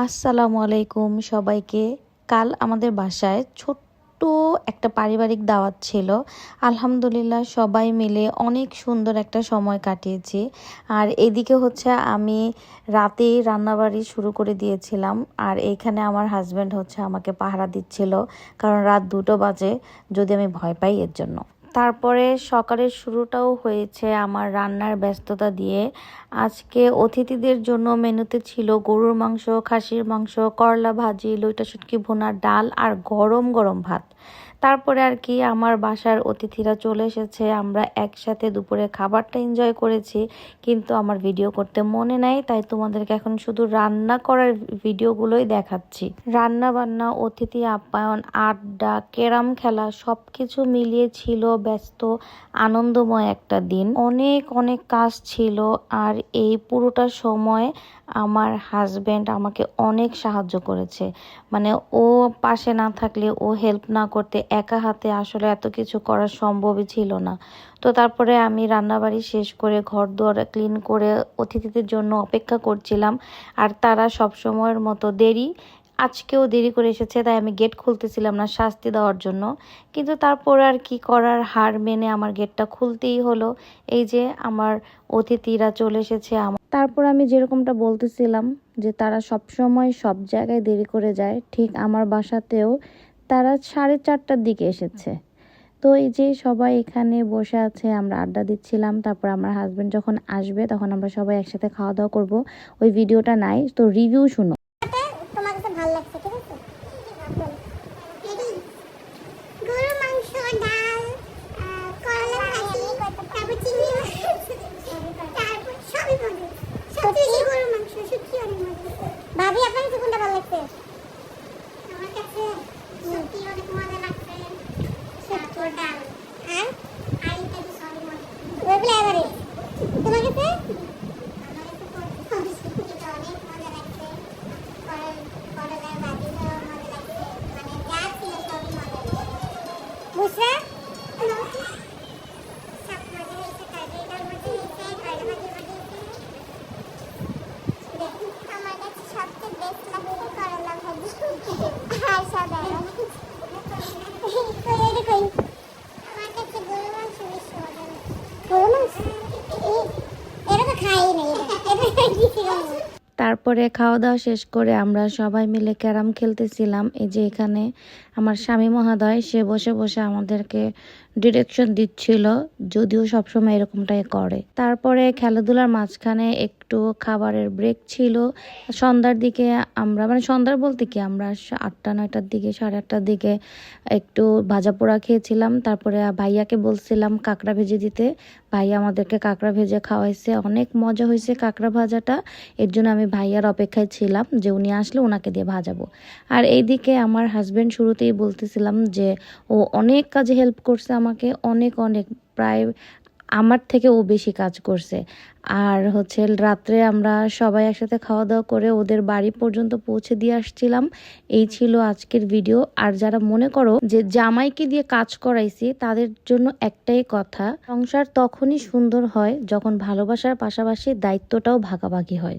আসসালামু আলাইকুম সবাইকে। কাল আমাদের বাসায় ছোট্ট একটা পারিবারিক দাওয়াত ছিল। আলহামদুলিল্লাহ সবাই মিলে অনেক সুন্দর একটা সময় কাটিয়েছি। আর এদিকে হচ্ছে আমি রাতেই রান্নাবাড়ি শুরু করে দিয়েছিলাম। আর এইখানে আমার হাজব্যান্ড হচ্ছে আমাকে পাহারা দিচ্ছিল, কারণ রাত 2টো বাজে, যদি আমি ভয় পাই এর জন্য। তারপরে সকালের শুরুটাও হয়েছে আমার রান্নার ব্যস্ততা দিয়ে। আজকে অতিথিদের জন্য মেনুতে ছিল গরুর মাংস, খাসির মাংস, করলা ভাজি, লইটা শুটকি ভুনা, ডাল আর গরম গরম ভাত। তারপরে আর কি আমার বাসার অতিথিরা চলে এসেছে, আমরা একসাথে দুপুরে খাবারটা এনজয় করেছি। কিন্তু আমার ভিডিও করতে মনে নাই, তাই তোমাদেরকে এখন শুধু রান্না করার ভিডিওগুলোই দেখাচ্ছি। রান্না বান্না, অতিথি আপ্যায়ন, আড্ডা, ক্যারাম খেলা সব কিছু মিলিয়ে ছিল ব্যস্ত আনন্দময় একটা দিন। অনেক অনেক কাজ ছিল। আর এই পুরোটা সময় আমার হাজব্যান্ড আমাকে অনেক সাহায্য করেছে। মানে ও পাশে না থাকলে, ও হেল্প না করতে একা হাতে আসলে এত কিছু করা সম্ভবই ছিল না। তো তারপরে আমি রান্নাবাড়ি শেষ করে ঘর দুয়ার ক্লিন করে অতিথিদের জন্য অপেক্ষা করছিলাম। আর তারা সব সময়ের মতো আজকেও দেরি করে এসেছে, তাই আমি গেট খুলতেছিলাম না শাস্তি দেওয়ার জন্য। কিন্তু তারপরে আর কি করার, হার মেনে আমার গেটটা খুলতেই হলো। এই যে আমার অতিথিরা চলে এসেছে। তারপর আমি যেরকমটা বলতেছিলাম যে তারা সব সময় সব জায়গায় দেরি করে যায়, ঠিক আমার বাসাতেও তারা 4:30টার দিকে এসেছে। তো এই যে সবাই এখানে বসে আছে, আমরা আড্ডা দিচ্ছিলাম। তারপর আমার হাজবেন্ড যখন আসবে তখন আমরা সবাই একসাথে খাওয়া দাওয়া করব। ওই ভিডিওটা নাই, তো রিভিউ শুনো। তোমার কাছে ভালো লাগছে, ঠিক আছে? গরুর মাংস, ডাল, করলা ভাজি, তারপর চিংড়ি মাছ, তারপর সবই মজা। সবচেয়ে গরুর মাংস সত্যি অনেক মজা। ভাবি, আপনার কাছে কোনটা ভালো লাগছে? আমার কাছে সত্যি অনেক মজা লাগছে। তারপর ডাল আর ইত্যাদি সবই মজা। ওইগুলো এবারে তোমার কাছে? বুঝলে? আমার কাছে সবচেয়ে বেস্ট লাগে করলা ভাজি আর সাধারণ। আমার কাছে গরুর মাংস বেশি মজা লাগে। গরুর মাংস এটা তো খাই নাই, এটা কি ছিল? তারপরে খাওয়া দাওয়া শেষ করে আমরা সবাই মিলে ক্যারাম খেলতেছিলাম। এই যে এখানে আমার স্বামী মহোদয়, সে বসে বসে আমাদেরকে ডিরেকশন দিচ্ছিল, যদিও সবসময় এরকমটাই করে। তারপরে খেলাধুলার মাঝখানে একটু খাবারের ব্রেক ছিল। সন্ধ্যার দিকে আমরা, মানে সন্ধ্যার বলতে কি, আমরা 8টা 9টার দিকে, 8:30টার দিকে একটু ভাজা পোড়া খেয়েছিলাম। তারপরে ভাইয়াকে বলছিলাম কাঁকড়া ভেজে দিতে, ভাইয়া আমাদেরকে কাঁকড়া ভেজে খাওয়াইছে। অনেক মজা হয়েছে কাঁকড়া ভাজাটা। এর জন্য আমি ভাইয়ার অপেক্ষায় ছিলাম যে উনি আসলে ওনাকে দিয়ে ভাজাবো। আর এইদিকে আমার হাজব্যান্ড, শুরুতেই বলতেছিলাম যে ও অনেক কাজে হেল্প করছে আমাকে, অনেক অনেক, প্রায় আমার থেকে ও বেশি কাজ করছে। আর হচ্ছে রাত্রে আমরা সবাই একসাথে খাওয়া দাওয়া করে ওদের বাড়ি পর্যন্ত পৌঁছে দিয়ে আসছিলাম। এই ছিল আজকের ভিডিও। আর যারা মনে করো যে জামাইকে দিয়ে কাজ করাইছি, তাদের জন্য একটাই কথা, সংসার তখনই সুন্দর হয় যখন ভালোবাসার পাশাপাশি দায়িত্বটাও ভাগাভাগি হয়।